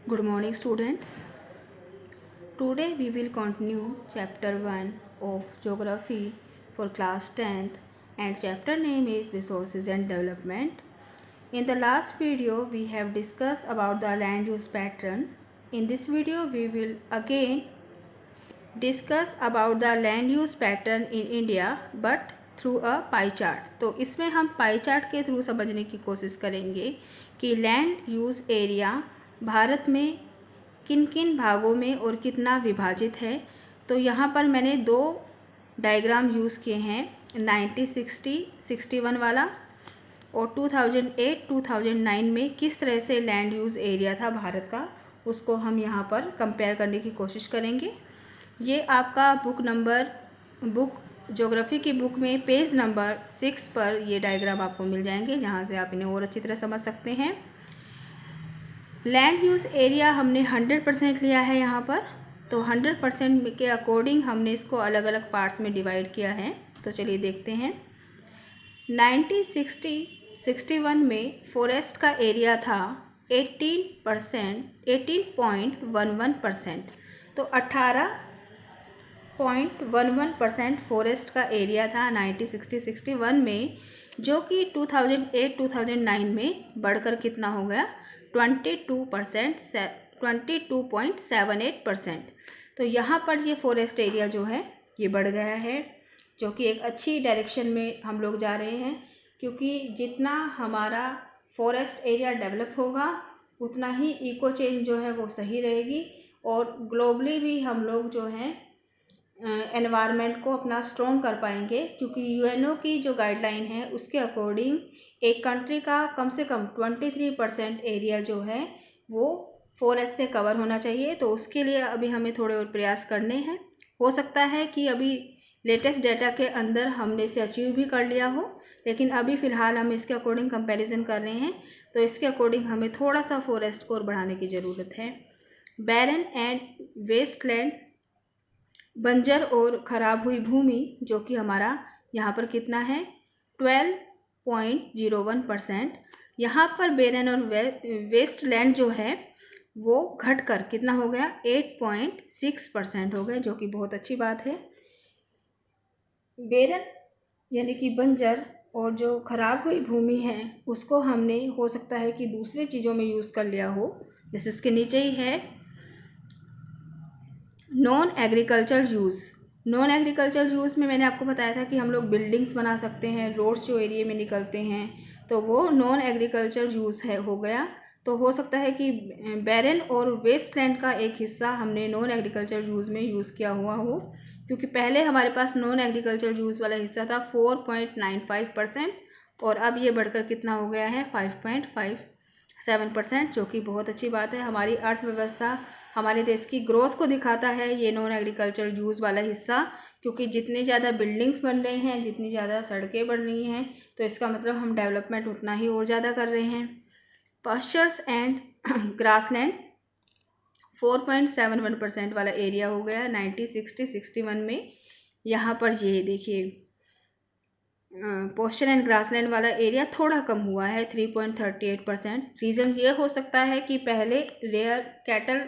Good morning, students. Today we will continue chapter 1 of Geography for class 10th, and chapter name is Resources and Development. In the last video we have discussed about the land use pattern. In this video we will again discuss about the land use pattern in India but through a pie chart. तो इसमें हम pie chart के through समझने की कोशिश करेंगे कि land use area Bharat में किन किन भागों में और कितना विभाजित है। तो यहाँ पर मैंने दो डायग्राम यूज़ किए हैं, 1960-61 वाला और 2008-2009 में किस तरह से लैंड यूज़ एरिया था भारत का, उसको हम यहाँ पर कंपेयर करने की कोशिश करेंगे। ये आपका बुक ज्योग्राफी की बुक में पेज नंबर 6 पर ये डायग्राम आपको मिल जाएंगे, जहाँ से आप इन्हें और अच्छी तरह समझ सकते हैं। लैंड यूज़ एरिया हमने 100% लिया है यहाँ पर, तो 100% के अकॉर्डिंग हमने इसको अलग अलग पार्ट्स में डिवाइड किया है। तो चलिए देखते हैं। 1961 में फॉरेस्ट का एरिया था 18.11%। तो 18.11% फॉरेस्ट का एरिया था 1961 में, जो कि 2008-2009 में बढ़कर कितना हो गया 22.78%। तो यहाँ पर ये फॉरेस्ट एरिया जो है ये बढ़ गया है, जो कि एक अच्छी डायरेक्शन में हम लोग जा रहे हैं, क्योंकि जितना हमारा फॉरेस्ट एरिया डेवलप होगा उतना ही इको चेंज जो है वो सही रहेगी, और ग्लोबली भी हम लोग जो है एनवायरनमेंट को अपना स्ट्रॉन्ग कर पाएंगे, क्योंकि यूएनओ की जो गाइडलाइन है उसके अकॉर्डिंग एक कंट्री का कम से कम 23% एरिया जो है वो फॉरेस्ट से कवर होना चाहिए। तो उसके लिए अभी हमें थोड़े और प्रयास करने हैं। हो सकता है कि अभी लेटेस्ट डाटा के अंदर हमने इसे अचीव भी कर लिया हो, लेकिन अभी फ़िलहाल हम इसके अकॉर्डिंग कंपैरिजन कर रहे हैं। तो इसके अकॉर्डिंग हमें थोड़ा सा फॉरेस्ट को और बढ़ाने की ज़रूरत है। बैरन एंड वेस्टलैंड, बंजर और ख़राब हुई भूमि, जो कि हमारा यहाँ पर कितना है 12.01%। यहाँ पर बैरन और वेस्टलैंड जो है वो घटकर कितना हो गया 8.6% हो गए, जो कि बहुत अच्छी बात है। बैरन यानी कि बंजर और जो ख़राब हुई भूमि है उसको हमने हो सकता है कि दूसरी चीज़ों में यूज़ कर लिया हो, जैसे इसके नीचे ही है नॉन एग्रीकल्चर यूज़ में मैंने आपको बताया था कि हम लोग बिल्डिंग्स बना सकते हैं, रोड्स जो एरिया में निकलते हैं, तो वो नॉन एग्रीकल्चर यूज़ है हो गया। तो हो सकता है कि बैरन और वेस्टलैंड का एक हिस्सा हमने नॉन एग्रीकल्चर यूज़ में यूज़ किया हुआ हो, क्योंकि पहले हमारे पास नॉन एग्रीकल्चर यूज़ वाला हिस्सा था 4.95% और अब ये बढ़कर कितना हो गया है 5.57%, जो कि बहुत अच्छी बात है। हमारी अर्थव्यवस्था, हमारे देश की ग्रोथ को दिखाता है ये नॉन एग्रीकल्चर यूज़ वाला हिस्सा, क्योंकि जितनी ज़्यादा बिल्डिंग्स बन रहे हैं, जितनी ज़्यादा सड़कें बन रही हैं, तो इसका मतलब हम डेवलपमेंट उतना ही और ज़्यादा कर रहे हैं। पास्चर्स एंड ग्रासलैंड 4.71% वाला एरिया हो गया 1960-61 में। यहाँ पर ये देखिए पोस्चर एंड ग्रासलैंड वाला एरिया थोड़ा कम हुआ है 3.38%। रीज़न ये हो सकता है कि पहले कैटल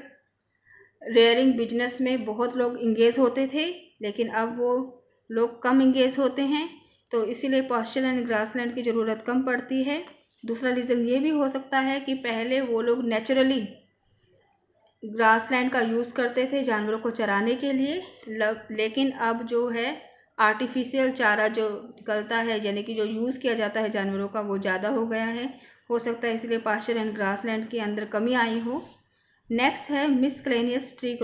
रेयरिंग बिजनेस में बहुत लोग इंगेज होते थे, लेकिन अब वो लोग कम इंगेज होते हैं, तो इसीलिए पास्चर एंड ग्रासलैंड की ज़रूरत कम पड़ती है। दूसरा रीज़न ये भी हो सकता है कि पहले वो लोग नेचुरली ग्रासलैंड का यूज़ करते थे जानवरों को चराने के लिए, लेकिन अब जो है आर्टिफिशियल चारा जो निकलता है, यानी कि जो यूज़ किया जाता है जानवरों का, वो ज़्यादा हो गया है। हो सकता है इसलिए पास्चर एंड ग्रासलैंड के अंदर कमी आई हो। नेक्स्ट है मिसक्लेनियस ट्री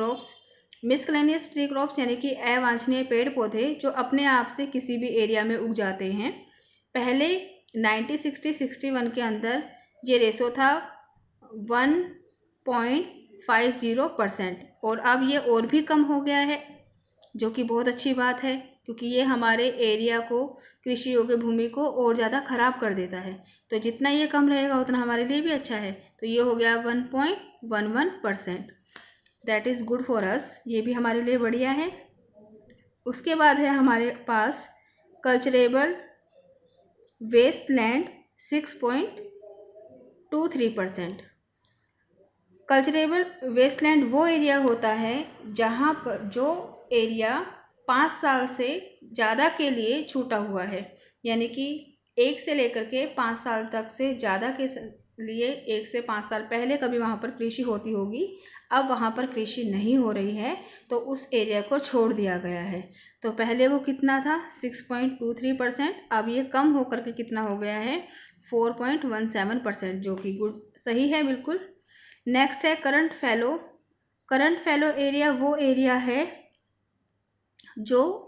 क्रॉप्स यानी कि अवांछनीय पेड़ पौधे जो अपने आप से किसी भी एरिया में उग जाते हैं। पहले 1960-61 के अंदर ये रेशो था 1.50% और अब ये और भी कम हो गया है, जो कि बहुत अच्छी बात है, क्योंकि ये हमारे एरिया को, कृषि योग्य भूमि को और ज़्यादा ख़राब कर देता है। तो जितना ये कम रहेगा उतना हमारे लिए भी अच्छा है। तो ये हो गया 1.11%। That is good for us, ये भी हमारे लिए बढ़िया है। उसके बाद है हमारे पास कल्चरेबल वेस्टलैंड 6.23%। कल्चरेबल वेस्टलैंड वो एरिया होता है जहाँ पर जो एरिया 5 साल से ज़्यादा के लिए छूटा हुआ है, यानी कि 1 से लेकर के 5 साल तक से ज़्यादा के लिए 1 से 5 साल पहले कभी वहाँ पर कृषि होती होगी, अब वहाँ पर कृषि नहीं हो रही है तो उस एरिया को छोड़ दिया गया है। तो पहले वो कितना था 6.23%, अब ये कम होकर के कितना हो गया है 4.17%, जो कि गुड सही है बिल्कुल। नेक्स्ट है current fallow. Current fallow area वो एरिया है जो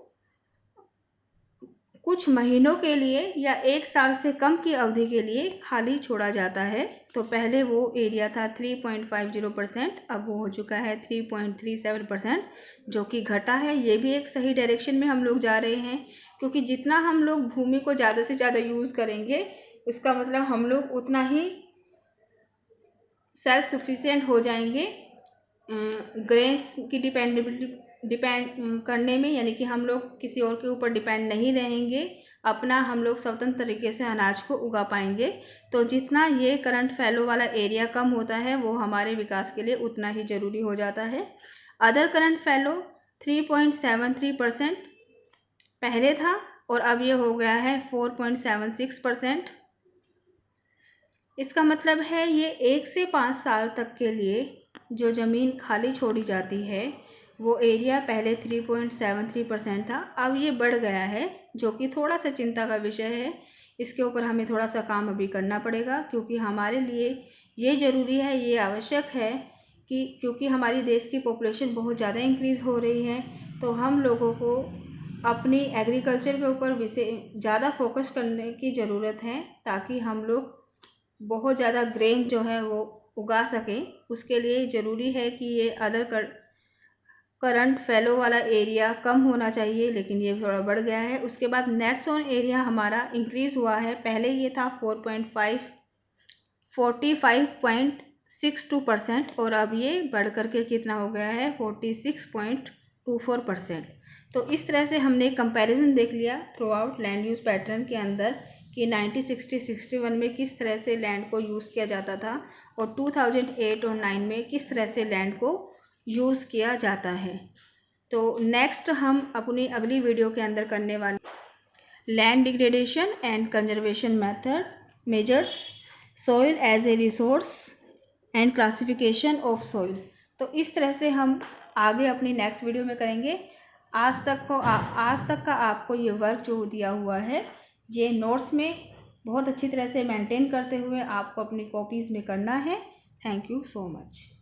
कुछ महीनों के लिए या 1 साल से कम की अवधि के लिए खाली छोड़ा जाता है। तो पहले वो एरिया था 3.50%, अब वो हो चुका है 3.37%, जो कि घटा है। ये भी एक सही डायरेक्शन में हम लोग जा रहे हैं, क्योंकि जितना हम लोग भूमि को ज़्यादा से ज़्यादा यूज़ करेंगे उसका मतलब हम लोग उतना ही सेल्फ सफिशिएंट हो जाएंगे ग्रेन्स की डिपेंड करने में, यानी कि हम लोग किसी और के ऊपर डिपेंड नहीं रहेंगे, अपना हम लोग स्वतंत्र तरीके से अनाज को उगा पाएंगे। तो जितना ये करंट फैलो वाला एरिया कम होता है वो हमारे विकास के लिए उतना ही ज़रूरी हो जाता है। अदर करंट फैलो 3.73% पहले था और अब ये हो गया है 4.76%। इसका मतलब है ये 1 से 5 साल तक के लिए जो ज़मीन खाली छोड़ी जाती है वो एरिया पहले 3.73% था, अब ये बढ़ गया है, जो कि थोड़ा सा चिंता का विषय है। इसके ऊपर हमें थोड़ा सा काम अभी करना पड़ेगा, क्योंकि हमारे लिए ये ज़रूरी है, ये आवश्यक है कि क्योंकि हमारी देश की पॉपुलेशन बहुत ज़्यादा इंक्रीज़ हो रही है, तो हम लोगों को अपनी एग्रीकल्चर के ऊपर ज़्यादा फोकस करने की ज़रूरत है, ताकि हम लोग बहुत ज़्यादा ग्रेन जो है वो उगा सकें। उसके लिए ज़रूरी है कि ये अदर करंट फैलो वाला एरिया कम होना चाहिए, लेकिन ये थोड़ा बढ़ गया है। उसके बाद नेट सोन एरिया हमारा इंक्रीज़ हुआ है, पहले ये था 45.62% और अब ये बढ़ करके कितना हो गया है 46.24%। तो इस तरह से हमने कंपैरिजन देख लिया through out land use pattern के अंदर कि 1960-61 में किस तरह से लैंड को यूज़ किया जाता था और 2008 और 9 में किस तरह से लैंड को यूज़ किया जाता है। तो नेक्स्ट हम अपनी अगली वीडियो के अंदर करने वाले land degradation and conservation measures, soil as a resource and classification of soil. तो इस तरह से हम आगे अपनी नेक्स्ट वीडियो में करेंगे। आज तक का आपको ये वर्क जो दिया हुआ है ये नोट्स में बहुत अच्छी तरह से मेंटेन करते हुए आपको अपनी कॉपीज़ में करना है। Thank you so much.